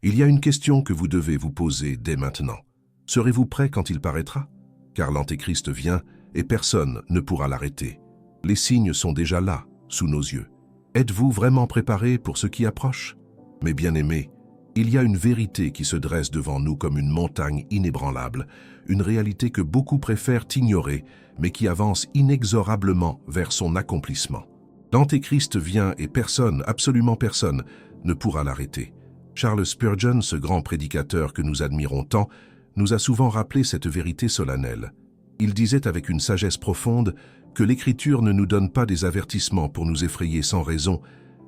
Il y a une question que vous devez vous poser dès maintenant. Serez-vous prêt quand il paraîtra? Car l'Antéchrist vient et personne ne pourra l'arrêter. Les signes sont déjà là, sous nos yeux. Êtes-vous vraiment préparés pour ce qui approche? Mes bien-aimés, il y a une vérité qui se dresse devant nous comme une montagne inébranlable, une réalité que beaucoup préfèrent ignorer, mais qui avance inexorablement vers son accomplissement. L'Antéchrist vient et personne, absolument personne, ne pourra l'arrêter. Charles Spurgeon, ce grand prédicateur que nous admirons tant, nous a souvent rappelé cette vérité solennelle. Il disait avec une sagesse profonde que l'Écriture ne nous donne pas des avertissements pour nous effrayer sans raison,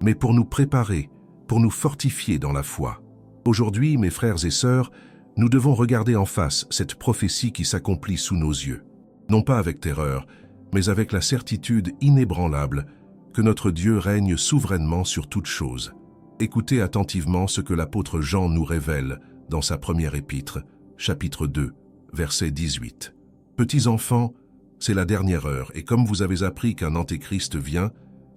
mais pour nous préparer, pour nous fortifier dans la foi. Aujourd'hui, mes frères et sœurs, nous devons regarder en face cette prophétie qui s'accomplit sous nos yeux. Non pas avec terreur, mais avec la certitude inébranlable que notre Dieu règne souverainement sur toutes choses. Écoutez attentivement ce que l'apôtre Jean nous révèle dans sa première épître, chapitre 2, verset 18. « Petits enfants, c'est la dernière heure, et comme vous avez appris qu'un antéchrist vient,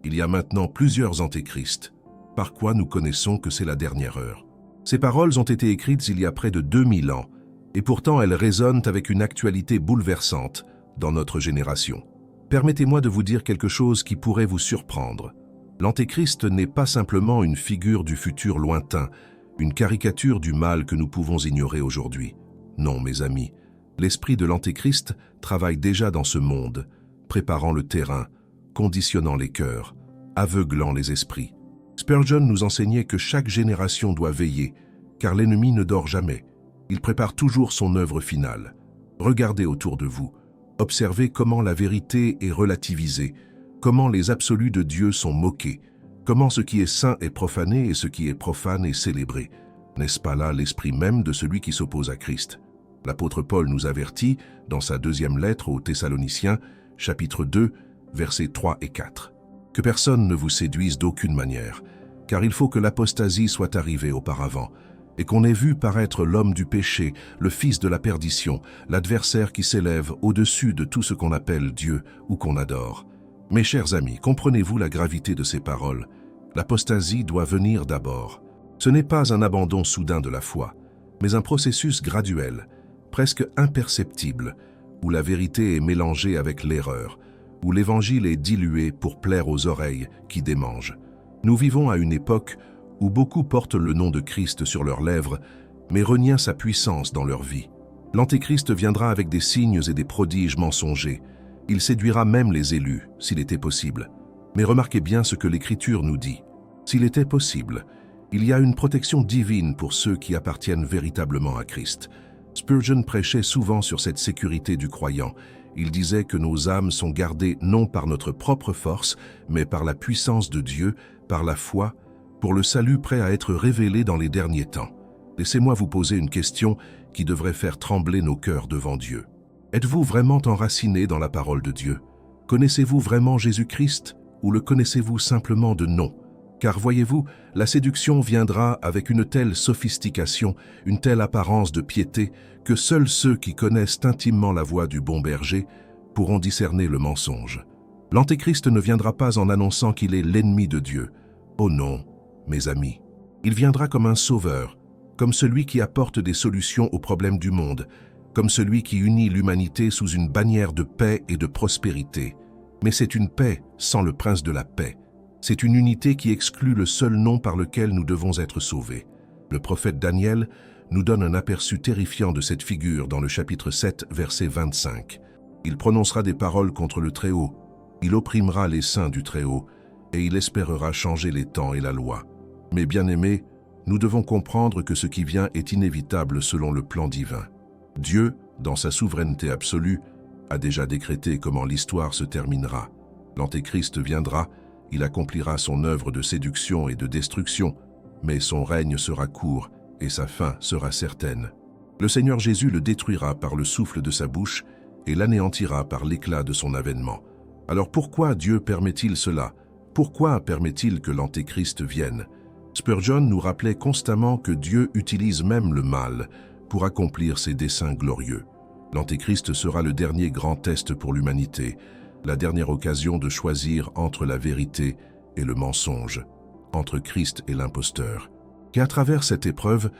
il y a maintenant plusieurs antéchrists, par quoi nous connaissons que c'est la dernière heure. » Ces paroles ont été écrites il y a près de 2000 ans, et pourtant elles résonnent avec une actualité bouleversante dans notre génération. Permettez-moi de vous dire quelque chose qui pourrait vous surprendre. L'Antéchrist n'est pas simplement une figure du futur lointain, une caricature du mal que nous pouvons ignorer aujourd'hui. Non, mes amis, l'esprit de l'Antéchrist travaille déjà dans ce monde, préparant le terrain, conditionnant les cœurs, aveuglant les esprits. Spurgeon nous enseignait que chaque génération doit veiller, car l'ennemi ne dort jamais. Il prépare toujours son œuvre finale. Regardez autour de vous. Observez comment la vérité est relativisée, comment les absolus de Dieu sont moqués, comment ce qui est saint est profané et ce qui est profane est célébré. N'est-ce pas là l'esprit même de celui qui s'oppose à Christ? L'apôtre Paul nous avertit, dans sa deuxième lettre aux Thessaloniciens, chapitre 2, versets 3 et 4. Que personne ne vous séduise d'aucune manière, car il faut que l'apostasie soit arrivée auparavant, et qu'on ait vu paraître l'homme du péché, le fils de la perdition, l'adversaire qui s'élève au-dessus de tout ce qu'on appelle Dieu ou qu'on adore. Mes chers amis, comprenez-vous la gravité de ces paroles? L'apostasie doit venir d'abord. Ce n'est pas un abandon soudain de la foi, mais un processus graduel, presque imperceptible, où la vérité est mélangée avec l'erreur, où l'évangile est dilué pour plaire aux oreilles qui démangent. Nous vivons à une époque où beaucoup portent le nom de Christ sur leurs lèvres, mais renient sa puissance dans leur vie. L'Antéchrist viendra avec des signes et des prodiges mensongers. Il séduira même les élus, s'il était possible. Mais remarquez bien ce que l'Écriture nous dit. S'il était possible, il y a une protection divine pour ceux qui appartiennent véritablement à Christ. Spurgeon prêchait souvent sur cette sécurité du croyant. Il disait que nos âmes sont gardées non par notre propre force, mais par la puissance de Dieu, par la foi, pour le salut prêt à être révélé dans les derniers temps. Laissez-moi vous poser une question qui devrait faire trembler nos cœurs devant Dieu. Êtes-vous vraiment enraciné dans la parole de Dieu? Connaissez-vous vraiment Jésus-Christ ou le connaissez-vous simplement de nom? Car voyez-vous, la séduction viendra avec une telle sophistication, une telle apparence de piété, que seuls ceux qui connaissent intimement la voix du bon berger pourront discerner le mensonge. L'Antéchrist ne viendra pas en annonçant qu'il est l'ennemi de Dieu. Oh non, mes amis. Il viendra comme un sauveur, comme celui qui apporte des solutions aux problèmes du monde, comme celui qui unit l'humanité sous une bannière de paix et de prospérité. Mais c'est une paix sans le prince de la paix. C'est une unité qui exclut le seul nom par lequel nous devons être sauvés. Le prophète Daniel nous donne un aperçu terrifiant de cette figure dans le chapitre 7, verset 25. Il prononcera des paroles contre le Très-Haut. Il opprimera les saints du Très-Haut et il espérera changer les temps et la loi. Mais bien-aimés, nous devons comprendre que ce qui vient est inévitable selon le plan divin. Dieu, dans sa souveraineté absolue, a déjà décrété comment l'histoire se terminera. L'Antéchrist viendra, il accomplira son œuvre de séduction et de destruction, mais son règne sera court et sa fin sera certaine. Le Seigneur Jésus le détruira par le souffle de sa bouche et l'anéantira par l'éclat de son avènement. Alors pourquoi Dieu permet-il cela? Pourquoi permet-il que l'Antéchrist vienne? Spurgeon nous rappelait constamment que Dieu utilise même le mal pour accomplir ses desseins glorieux. L'Antéchrist sera le dernier grand test pour l'humanité, la dernière occasion de choisir entre la vérité et le mensonge, entre Christ et l'imposteur. qu'à travers cette épreuve,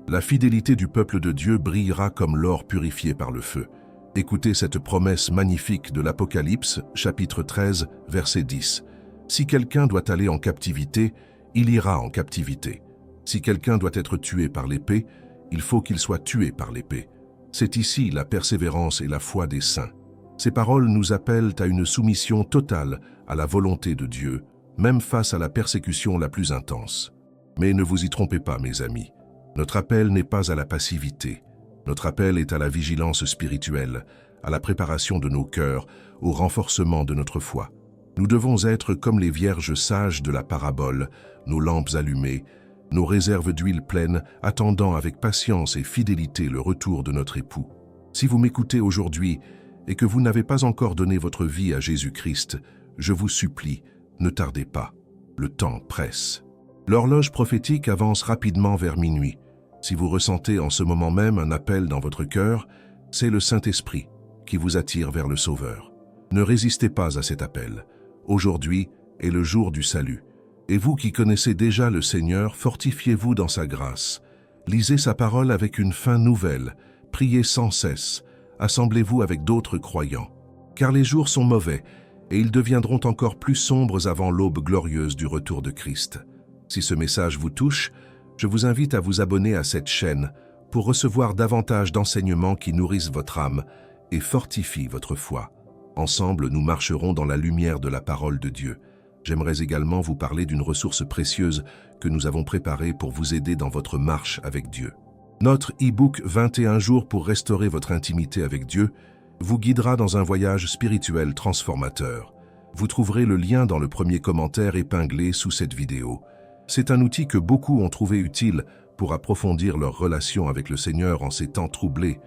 la fidélité du peuple de Dieu brillera comme l'or purifié par le feu. Écoutez cette promesse magnifique de l'Apocalypse, chapitre 13, verset 10. Si quelqu'un doit aller en captivité, il ira en captivité. Si quelqu'un doit être tué par l'épée, il faut qu'il soit tué par l'épée. C'est ici la persévérance et la foi des saints. Ces paroles nous appellent à une soumission totale à la volonté de Dieu, même face à la persécution la plus intense. Mais ne vous y trompez pas, mes amis. Notre appel n'est pas à la passivité. Notre appel est à la vigilance spirituelle, à la préparation de nos cœurs, au renforcement de notre foi. Nous devons être comme les vierges sages de la parabole, nos lampes allumées, nos réserves d'huile pleines, attendant avec patience et fidélité le retour de notre époux. Si vous m'écoutez aujourd'hui et que vous n'avez pas encore donné votre vie à Jésus-Christ, je vous supplie, ne tardez pas. Le temps presse. L'horloge prophétique avance rapidement vers minuit. Si vous ressentez en ce moment même un appel dans votre cœur, c'est le Saint-Esprit qui vous attire vers le Sauveur. Ne résistez pas à cet appel. Aujourd'hui est le jour du salut. Et vous qui connaissez déjà le Seigneur, fortifiez-vous dans sa grâce. Lisez sa parole avec une faim nouvelle. Priez sans cesse. Assemblez-vous avec d'autres croyants. Car les jours sont mauvais et ils deviendront encore plus sombres avant l'aube glorieuse du retour de Christ. Si ce message vous touche, je vous invite à vous abonner à cette chaîne pour recevoir davantage d'enseignements qui nourrissent votre âme et fortifient votre foi. Ensemble, nous marcherons dans la lumière de la parole de Dieu. J'aimerais également vous parler d'une ressource précieuse que nous avons préparée pour vous aider dans votre marche avec Dieu. Notre e-book 21 jours pour restaurer votre intimité avec Dieu vous guidera dans un voyage spirituel transformateur. Vous trouverez le lien dans le premier commentaire épinglé sous cette vidéo. C'est un outil que beaucoup ont trouvé utile pour approfondir leur relation avec le Seigneur en ces temps troublés.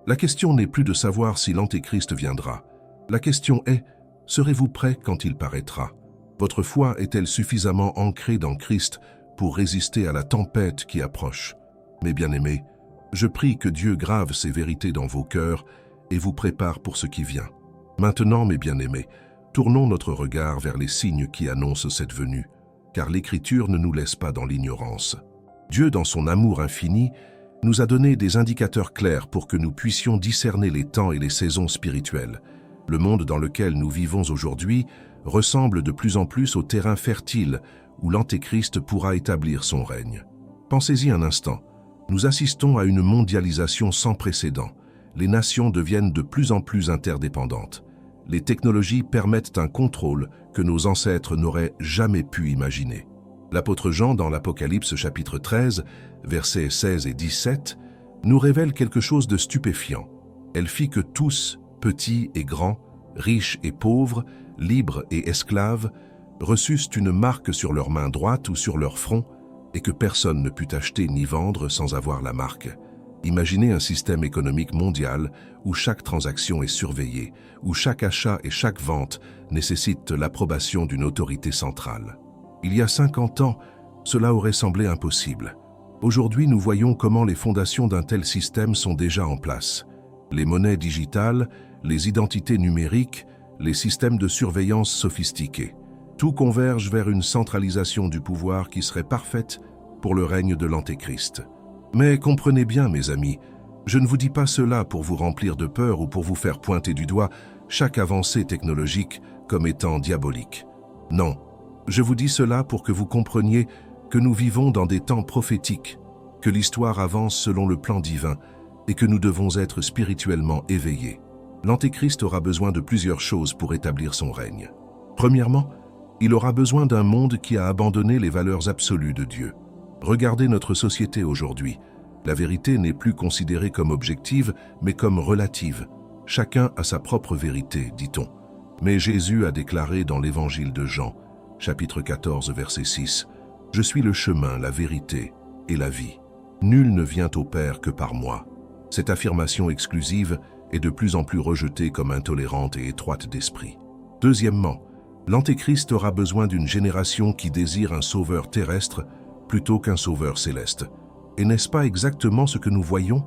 La question n'est plus de savoir si l'Antéchrist viendra. La question est, serez-vous prêt quand il paraîtra? Votre foi est-elle suffisamment ancrée dans Christ pour résister à la tempête qui approche? Mes bien-aimés, je prie que Dieu grave ces vérités dans vos cœurs et vous prépare pour ce qui vient. Maintenant, mes bien-aimés, tournons notre regard vers les signes qui annoncent cette venue, car l'Écriture ne nous laisse pas dans l'ignorance. Dieu, dans son amour infini, nous a donné des indicateurs clairs pour que nous puissions discerner les temps et les saisons spirituelles. Le monde dans lequel nous vivons aujourd'hui ressemble de plus en plus au terrain fertile où l'Antéchrist pourra établir son règne. Pensez-y un instant. Nous assistons à une mondialisation sans précédent. Les nations deviennent de plus en plus interdépendantes. Les technologies permettent un contrôle que nos ancêtres n'auraient jamais pu imaginer. L'apôtre Jean, dans l'Apocalypse chapitre 13, versets 16 et 17, nous révèle quelque chose de stupéfiant. Elle fit que tous, petits et grands, riches et pauvres, libres et esclaves, reçussent une marque sur leur main droite ou sur leur front, et que personne ne put acheter ni vendre sans avoir la marque. Imaginez un système économique mondial où chaque transaction est surveillée, où chaque achat et chaque vente nécessitent l'approbation d'une autorité centrale. Il y a 50 ans, cela aurait semblé impossible. Aujourd'hui, nous voyons comment les fondations d'un tel système sont déjà en place. Les monnaies digitales, les identités numériques, les systèmes de surveillance sophistiqués. Tout converge vers une centralisation du pouvoir qui serait parfaite pour le règne de l'Antéchrist. Mais comprenez bien, mes amis, je ne vous dis pas cela pour vous remplir de peur ou pour vous faire pointer du doigt chaque avancée technologique comme étant diabolique. Non, je vous dis cela pour que vous compreniez que nous vivons dans des temps prophétiques, que l'histoire avance selon le plan divin et que nous devons être spirituellement éveillés. L'Antéchrist aura besoin de plusieurs choses pour établir son règne. Premièrement, il aura besoin d'un monde qui a abandonné les valeurs absolues de Dieu. Regardez notre société aujourd'hui. La vérité n'est plus considérée comme objective, mais comme relative. Chacun a sa propre vérité, dit-on. Mais Jésus a déclaré dans l'évangile de Jean, chapitre 14, verset 6, « Je suis le chemin, la vérité et la vie. Nul ne vient au Père que par moi. » Cette affirmation exclusive est de plus en plus rejetée comme intolérante et étroite d'esprit. Deuxièmement, l'Antéchrist aura besoin d'une génération qui désire un sauveur terrestre plutôt qu'un sauveur céleste. Et n'est-ce pas exactement ce que nous voyons?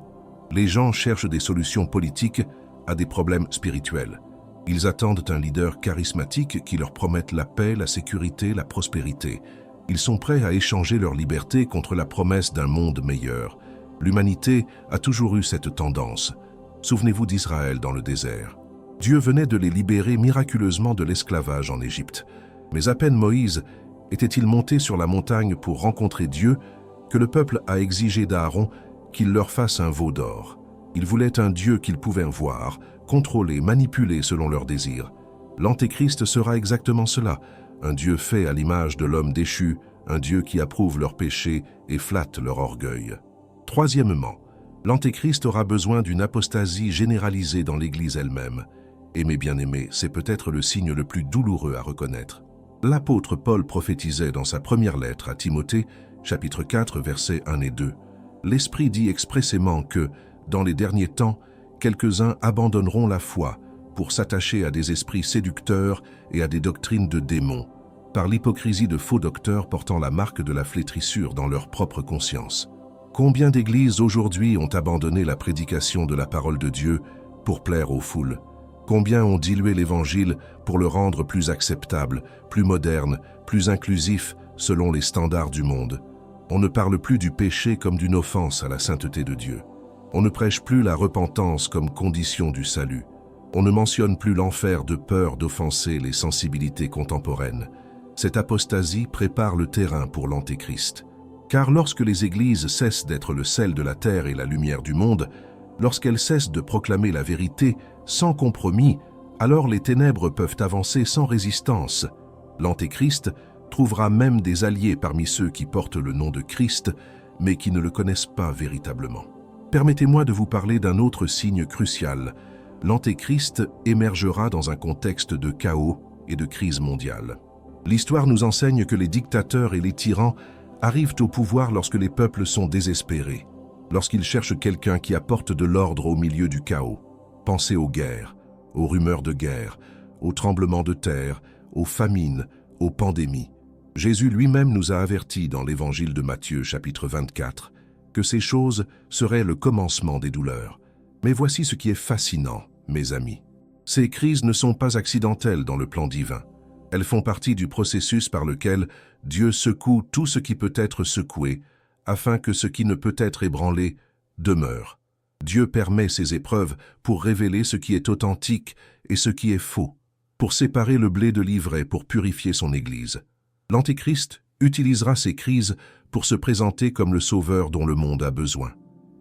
Les gens cherchent des solutions politiques à des problèmes spirituels. Ils attendent un leader charismatique qui leur promette la paix, la sécurité, la prospérité. Ils sont prêts à échanger leur liberté contre la promesse d'un monde meilleur. L'humanité a toujours eu cette tendance. Souvenez-vous d'Israël dans le désert. Dieu venait de les libérer miraculeusement de l'esclavage en Égypte. Mais à peine Moïse était-il monté sur la montagne pour rencontrer Dieu que le peuple a exigé d'Aaron qu'il leur fasse un veau d'or. Ils voulaient un Dieu qu'ils pouvaient voir, contrôler, manipuler selon leurs désirs. L'Antéchrist sera exactement cela, un Dieu fait à l'image de l'homme déchu, un Dieu qui approuve leurs péchés et flatte leur orgueil. Troisièmement, l'Antéchrist aura besoin d'une apostasie généralisée dans l'Église elle-même. Et mes bien-aimés, c'est peut-être le signe le plus douloureux à reconnaître. L'apôtre Paul prophétisait dans sa première lettre à Timothée, chapitre 4, versets 1 et 2. L'Esprit dit expressément que, dans les derniers temps, quelques-uns abandonneront la foi pour s'attacher à des esprits séducteurs et à des doctrines de démons, par l'hypocrisie de faux docteurs portant la marque de la flétrissure dans leur propre conscience. Combien d'églises aujourd'hui ont abandonné la prédication de la parole de Dieu pour plaire aux foules? Combien ont dilué l'Évangile pour le rendre plus acceptable, plus moderne, plus inclusif selon les standards du monde? On ne parle plus du péché comme d'une offense à la sainteté de Dieu. On ne prêche plus la repentance comme condition du salut. On ne mentionne plus l'enfer de peur d'offenser les sensibilités contemporaines. Cette apostasie prépare le terrain pour l'Antéchrist. Car lorsque les églises cessent d'être le sel de la terre et la lumière du monde, lorsqu'elles cessent de proclamer la vérité sans compromis, alors les ténèbres peuvent avancer sans résistance. L'Antéchrist trouvera même des alliés parmi ceux qui portent le nom de Christ, mais qui ne le connaissent pas véritablement. Permettez-moi de vous parler d'un autre signe crucial. L'Antéchrist émergera dans un contexte de chaos et de crise mondiale. L'histoire nous enseigne que les dictateurs et les tyrans arrivent au pouvoir lorsque les peuples sont désespérés, lorsqu'ils cherchent quelqu'un qui apporte de l'ordre au milieu du chaos. Pensez aux guerres, aux rumeurs de guerre, aux tremblements de terre, aux famines, aux pandémies. Jésus lui-même nous a avertis dans l'Évangile de Matthieu, chapitre 24, que ces choses seraient le commencement des douleurs. Mais voici ce qui est fascinant, mes amis. Ces crises ne sont pas accidentelles dans le plan divin. Elles font partie du processus par lequel Dieu secoue tout ce qui peut être secoué, afin que ce qui ne peut être ébranlé demeure. Dieu permet ces épreuves pour révéler ce qui est authentique et ce qui est faux, pour séparer le blé de l'ivraie, pour purifier son Église. L'Antéchrist utilisera ces crises pour se présenter comme le sauveur dont le monde a besoin.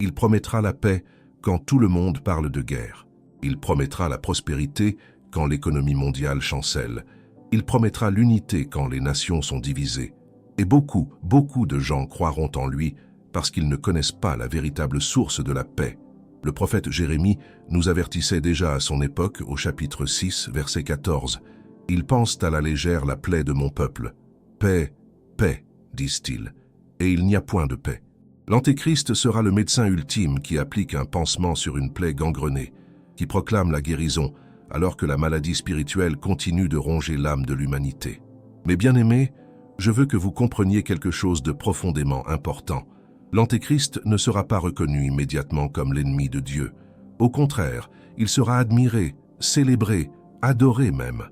Il promettra la paix quand tout le monde parle de guerre. Il promettra la prospérité quand l'économie mondiale chancelle. Il promettra l'unité quand les nations sont divisées. Et beaucoup de gens croiront en lui parce qu'ils ne connaissent pas la véritable source de la paix. Le prophète Jérémie nous avertissait déjà à son époque, au chapitre 6, verset 14. « Ils pensent à la légère la plaie de mon peuple. Paix, paix, disent-ils, et il n'y a point de paix. » L'Antéchrist sera le médecin ultime qui applique un pansement sur une plaie gangrenée, qui proclame la guérison, alors que la maladie spirituelle continue de ronger l'âme de l'humanité. Mais bien-aimés, je veux que vous compreniez quelque chose de profondément important. L'Antéchrist ne sera pas reconnu immédiatement comme l'ennemi de Dieu. Au contraire, il sera admiré, célébré, adoré même.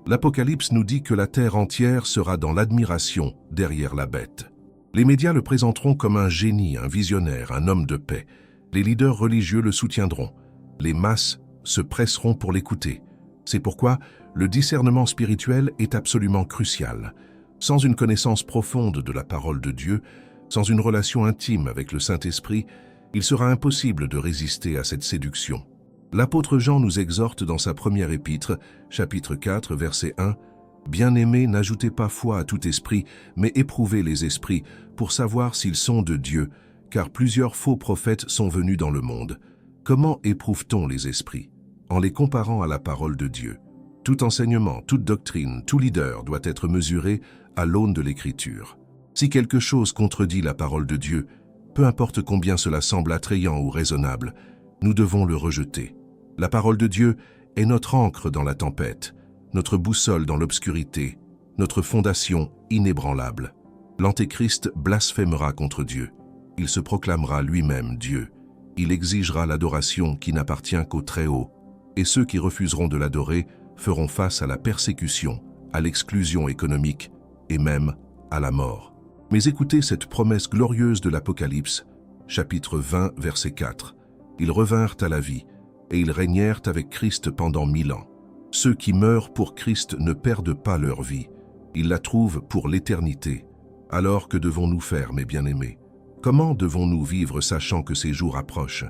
L'Apocalypse nous dit que la terre entière sera dans l'admiration derrière la bête. Les médias le présenteront comme un génie, un visionnaire, un homme de paix. Les leaders religieux le soutiendront. Les masses se presseront pour l'écouter. C'est pourquoi le discernement spirituel est absolument crucial. Sans une connaissance profonde de la parole de Dieu, sans une relation intime avec le Saint-Esprit, il sera impossible de résister à cette séduction. L'apôtre Jean nous exhorte dans sa première épître, chapitre 4, verset 1, « Bien-aimés, n'ajoutez pas foi à tout esprit, mais éprouvez les esprits, pour savoir s'ils sont de Dieu, car plusieurs faux prophètes sont venus dans le monde. » Comment éprouve-t-on les esprits? En les comparant à la parole de Dieu. Tout enseignement, toute doctrine, tout leader doit être mesuré à l'aune de l'Écriture. Si quelque chose contredit la parole de Dieu, peu importe combien cela semble attrayant ou raisonnable, nous devons le rejeter. La parole de Dieu est notre ancre dans la tempête, notre boussole dans l'obscurité, notre fondation inébranlable. L'Antéchrist blasphémera contre Dieu. Il se proclamera lui-même Dieu. Il exigera l'adoration qui n'appartient qu'au Très-Haut, et ceux qui refuseront de l'adorer feront face à la persécution, à l'exclusion économique et même à la mort. Mais écoutez cette promesse glorieuse de l'Apocalypse, chapitre 20, verset 4. Ils revinrent à la vie, et ils régnèrent avec Christ pendant 1000 ans. Ceux qui meurent pour Christ ne perdent pas leur vie, ils la trouvent pour l'éternité. Alors que devons-nous faire, mes bien-aimés? Comment devons-nous vivre sachant que ces jours approchent?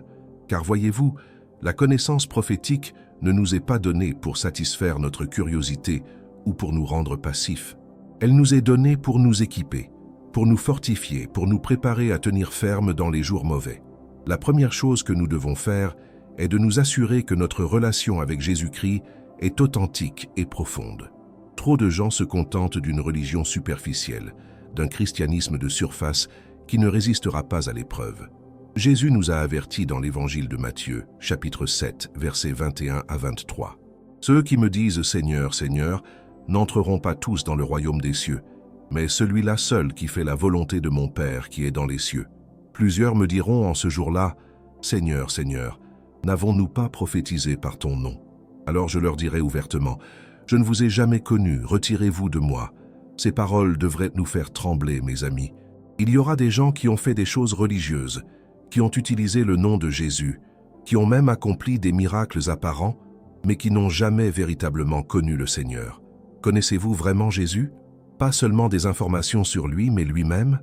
Car voyez-vous, la connaissance prophétique ne nous est pas donnée pour satisfaire notre curiosité ou pour nous rendre passifs. Elle nous est donnée pour nous équiper, pour nous fortifier, pour nous préparer à tenir ferme dans les jours mauvais. La première chose que nous devons faire est de nous assurer que notre relation avec Jésus-Christ est authentique et profonde. Trop de gens se contentent d'une religion superficielle, d'un christianisme de surface qui ne résistera pas à l'épreuve. Jésus nous a avertis dans l'évangile de Matthieu, chapitre 7, versets 21 à 23. « Ceux qui me disent « Seigneur, Seigneur » n'entreront pas tous dans le royaume des cieux, mais celui-là seul qui fait la volonté de mon Père qui est dans les cieux. Plusieurs me diront en ce jour-là, « Seigneur, Seigneur, n'avons-nous pas prophétisé par ton nom ?» Alors je leur dirai ouvertement, « Je ne vous ai jamais connu, retirez-vous de moi. » Ces paroles devraient nous faire trembler, mes amis. Il y aura des gens qui ont fait des choses religieuses, qui ont utilisé le nom de Jésus, qui ont même accompli des miracles apparents, mais qui n'ont jamais véritablement connu le Seigneur. Connaissez-vous vraiment Jésus? Pas seulement des informations sur lui, mais lui-même?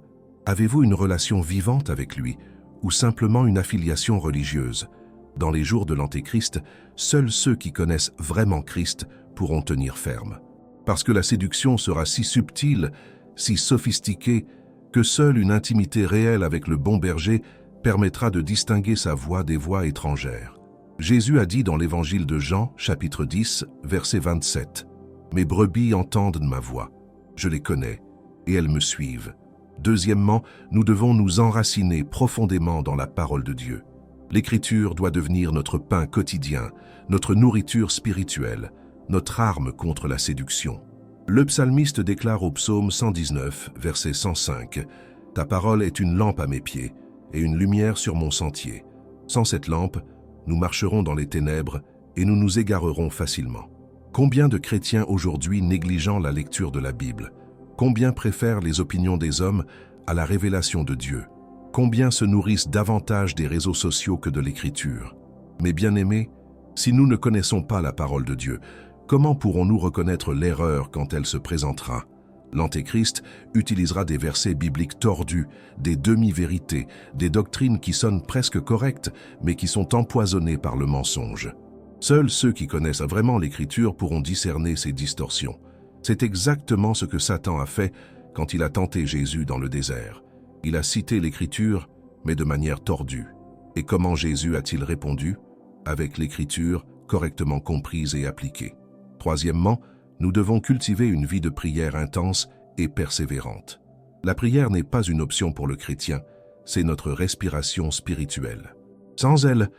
Avez-vous une relation vivante avec lui, ou simplement une affiliation religieuse? Dans les jours de l'Antéchrist, seuls ceux qui connaissent vraiment Christ pourront tenir ferme. Parce que la séduction sera si subtile, si sophistiquée, que seule une intimité réelle avec le bon berger permettra de distinguer sa voix des voix étrangères. Jésus a dit dans l'évangile de Jean, chapitre 10, verset 27, « Mes brebis entendent ma voix, je les connais, et elles me suivent. » Deuxièmement, nous devons nous enraciner profondément dans la parole de Dieu. L'Écriture doit devenir notre pain quotidien, notre nourriture spirituelle, notre arme contre la séduction. Le psalmiste déclare au psaume 119, verset 105, « Ta parole est une lampe à mes pieds et une lumière sur mon sentier. Sans cette lampe, nous marcherons dans les ténèbres et nous nous égarerons facilement. » Combien de chrétiens aujourd'hui négligeant la lecture de la Bible? Combien préfèrent les opinions des hommes à la révélation de Dieu? Combien se nourrissent davantage des réseaux sociaux que de l'Écriture? Mes bien-aimés, si nous ne connaissons pas la parole de Dieu, comment pourrons-nous reconnaître l'erreur quand elle se présentera? L'Antéchrist utilisera des versets bibliques tordus, des demi-vérités, des doctrines qui sonnent presque correctes, mais qui sont empoisonnées par le mensonge. Seuls ceux qui connaissent vraiment l'Écriture pourront discerner ces distorsions. C'est exactement ce que Satan a fait quand il a tenté Jésus dans le désert. Il a cité l'Écriture, mais de manière tordue. Et comment Jésus a-t-il répondu? Avec l'Écriture correctement comprise et appliquée. Troisièmement, nous devons cultiver une vie de prière intense et persévérante. La prière n'est pas une option pour le chrétien, c'est notre respiration spirituelle. Sans elle,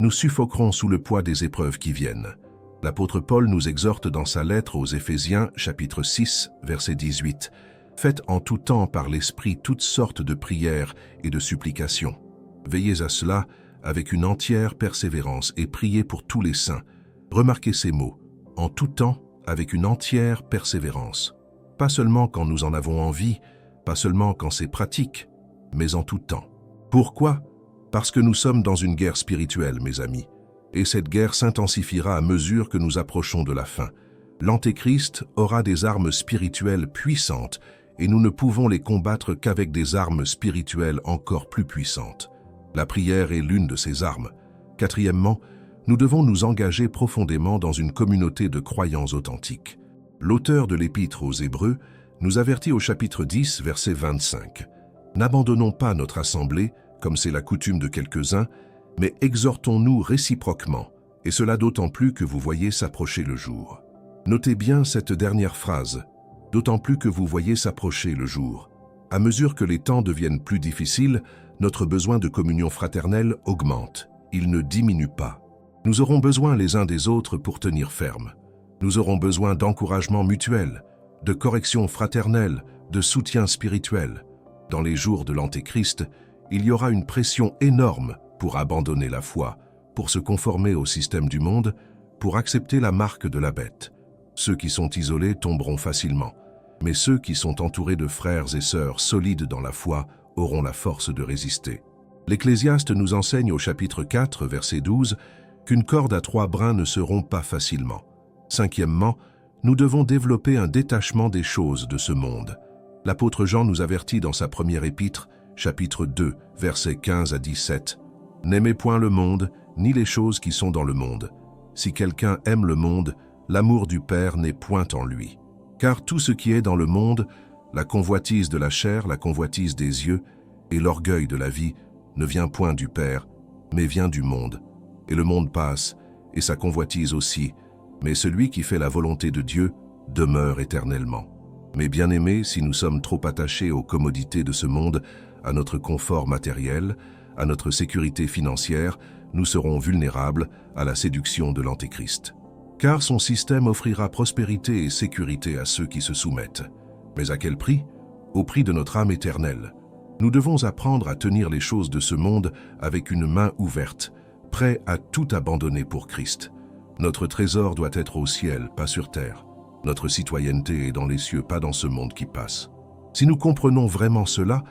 nous suffoquerons sous le poids des épreuves qui viennent. L'apôtre Paul nous exhorte dans sa lettre aux Éphésiens, chapitre 6, verset 18, « Faites en tout temps par l'Esprit toutes sortes de prières et de supplications. Veillez à cela avec une entière persévérance et priez pour tous les saints. » Remarquez ces mots, « en tout temps » avec une entière persévérance. Pas seulement quand nous en avons envie, pas seulement quand c'est pratique, mais en tout temps. Pourquoi? Parce que nous sommes dans une guerre spirituelle, mes amis. Et cette guerre s'intensifiera à mesure que nous approchons de la fin. L'Antéchrist aura des armes spirituelles puissantes et nous ne pouvons les combattre qu'avec des armes spirituelles encore plus puissantes. La prière est l'une de ces armes. Quatrièmement, nous devons nous engager profondément dans une communauté de croyants authentiques. L'auteur de l'Épître aux Hébreux nous avertit au chapitre 10, verset 25. « N'abandonnons pas notre assemblée, comme c'est la coutume de quelques-uns, mais exhortons-nous réciproquement, et cela d'autant plus que vous voyez s'approcher le jour. » Notez bien cette dernière phrase, « d'autant plus que vous voyez s'approcher le jour ». À mesure que les temps deviennent plus difficiles, notre besoin de communion fraternelle augmente, il ne diminue pas. Nous aurons besoin les uns des autres pour tenir ferme. Nous aurons besoin d'encouragement mutuel, de correction fraternelle, de soutien spirituel. Dans les jours de l'Antéchrist, il y aura une pression énorme pour abandonner la foi, pour se conformer au système du monde, pour accepter la marque de la bête. Ceux qui sont isolés tomberont facilement. Mais ceux qui sont entourés de frères et sœurs solides dans la foi auront la force de résister. L'Ecclésiaste nous enseigne au chapitre 4, verset 12, qu'une corde à 3 brins ne se rompt pas facilement. Cinquièmement, nous devons développer un détachement des choses de ce monde. L'apôtre Jean nous avertit dans sa première épître, chapitre 2, versets 15 à 17. « N'aimez point le monde, ni les choses qui sont dans le monde. Si quelqu'un aime le monde, l'amour du Père n'est point en lui. Car tout ce qui est dans le monde, la convoitise de la chair, la convoitise des yeux et l'orgueil de la vie, ne vient point du Père, mais vient du monde. Et le monde passe, et sa convoitise aussi, mais celui qui fait la volonté de Dieu demeure éternellement. Mais bien-aimés, si nous sommes trop attachés aux commodités de ce monde, à notre confort matériel, à notre sécurité financière, nous serons vulnérables à la séduction de l'Antéchrist. Car son système offrira prospérité et sécurité à ceux qui se soumettent. Mais à quel prix? Au prix de notre âme éternelle. Nous devons apprendre à tenir les choses de ce monde avec une main ouverte, prêts à tout abandonner pour Christ. Notre trésor doit être au ciel, pas sur terre. Notre citoyenneté est dans les cieux, pas dans ce monde qui passe. Si nous comprenons vraiment cela,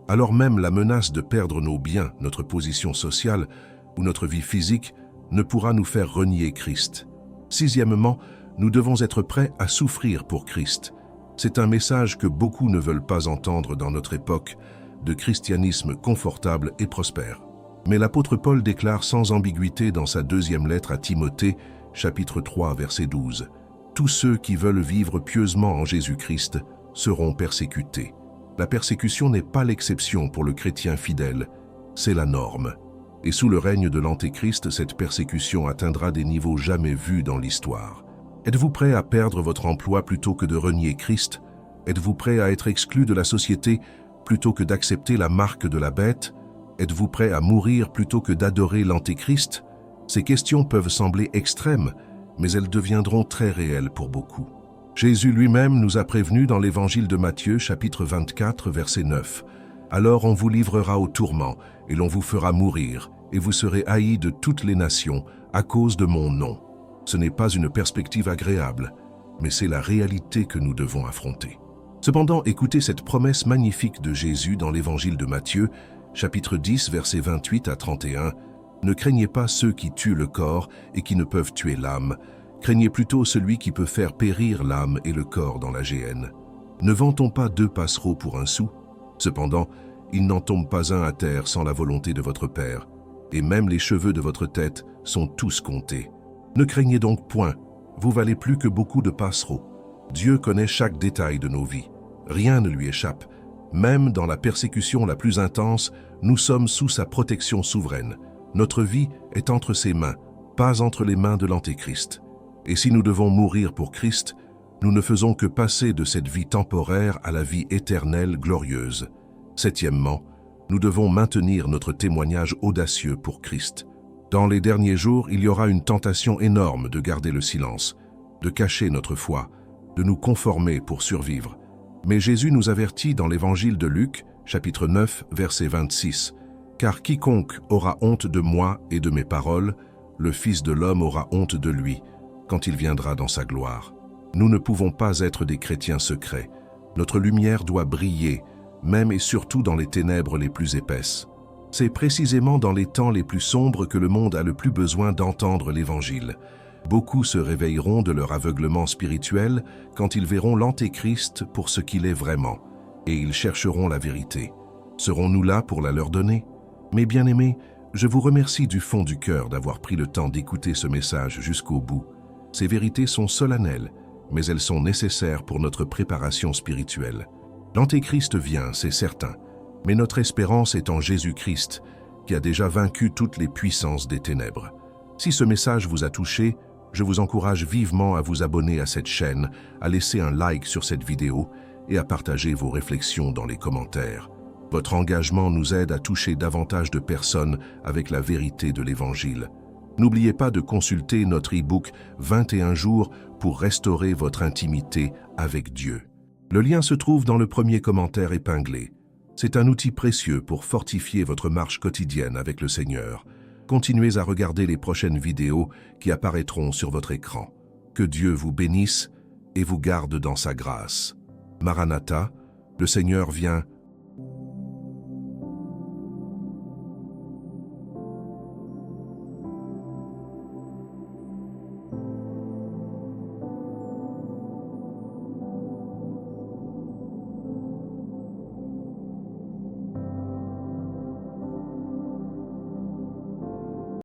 alors même la menace de perdre nos biens, notre position sociale ou notre vie physique ne pourra nous faire renier Christ. Sixièmement, nous devons être prêts à souffrir pour Christ. C'est un message que beaucoup ne veulent pas entendre dans notre époque de christianisme confortable et prospère. Mais l'apôtre Paul déclare sans ambiguïté dans sa deuxième lettre à Timothée, chapitre 3, verset 12, « Tous ceux qui veulent vivre pieusement en Jésus-Christ seront persécutés. » La persécution n'est pas l'exception pour le chrétien fidèle, c'est la norme. Et sous le règne de l'Antéchrist, cette persécution atteindra des niveaux jamais vus dans l'histoire. Êtes-vous prêt à perdre votre emploi plutôt que de renier Christ? Êtes-vous prêt à être exclu de la société plutôt que d'accepter la marque de la bête? Êtes-vous prêt à mourir plutôt que d'adorer l'Antéchrist? Ces questions peuvent sembler extrêmes, mais elles deviendront très réelles pour beaucoup. Jésus lui-même nous a prévenus dans l'évangile de Matthieu, chapitre 24, verset 9. « Alors on vous livrera au tourment, et l'on vous fera mourir, et vous serez haïs de toutes les nations à cause de mon nom. » Ce n'est pas une perspective agréable, mais c'est la réalité que nous devons affronter. Cependant, écoutez cette promesse magnifique de Jésus dans l'évangile de Matthieu, chapitre 10, versets 28 à 31. « Ne craignez pas ceux qui tuent le corps et qui ne peuvent tuer l'âme. Craignez plutôt celui qui peut faire périr l'âme et le corps dans la géhenne. Ne vend-on pas 2 passereaux pour un sou? Cependant, il n'en tombe pas un à terre sans la volonté de votre Père, et même les cheveux de votre tête sont tous comptés. Ne craignez donc point, vous valez plus que beaucoup de passereaux. Dieu connaît chaque détail de nos vies. Rien ne lui échappe. Même dans la persécution la plus intense, nous sommes sous sa protection souveraine. Notre vie est entre ses mains, pas entre les mains de l'Antéchrist. Et si nous devons mourir pour Christ, nous ne faisons que passer de cette vie temporaire à la vie éternelle glorieuse. Septièmement, nous devons maintenir notre témoignage audacieux pour Christ. Dans les derniers jours, il y aura une tentation énorme de garder le silence, de cacher notre foi, de nous conformer pour survivre. Mais Jésus nous avertit dans l'évangile de Luc, chapitre 9, verset 26, « Car quiconque aura honte de moi et de mes paroles, le Fils de l'homme aura honte de lui, quand il viendra dans sa gloire. » Nous ne pouvons pas être des chrétiens secrets. Notre lumière doit briller, même et surtout dans les ténèbres les plus épaisses. C'est précisément dans les temps les plus sombres que le monde a le plus besoin d'entendre l'Évangile. Beaucoup se réveilleront de leur aveuglement spirituel quand ils verront l'Antéchrist pour ce qu'il est vraiment, et ils chercheront la vérité. Serons-nous là pour la leur donner? Mes bien-aimés, je vous remercie du fond du cœur d'avoir pris le temps d'écouter ce message jusqu'au bout. Ces vérités sont solennelles, mais elles sont nécessaires pour notre préparation spirituelle. L'Antéchrist vient, c'est certain, mais notre espérance est en Jésus-Christ, qui a déjà vaincu toutes les puissances des ténèbres. Si ce message vous a touché, je vous encourage vivement à vous abonner à cette chaîne, à laisser un like sur cette vidéo et à partager vos réflexions dans les commentaires. Votre engagement nous aide à toucher davantage de personnes avec la vérité de l'Évangile. N'oubliez pas de consulter notre e-book 21 jours pour restaurer votre intimité avec Dieu. Le lien se trouve dans le premier commentaire épinglé. C'est un outil précieux pour fortifier votre marche quotidienne avec le Seigneur. Continuez à regarder les prochaines vidéos qui apparaîtront sur votre écran. Que Dieu vous bénisse et vous garde dans sa grâce. Maranatha, le Seigneur vient,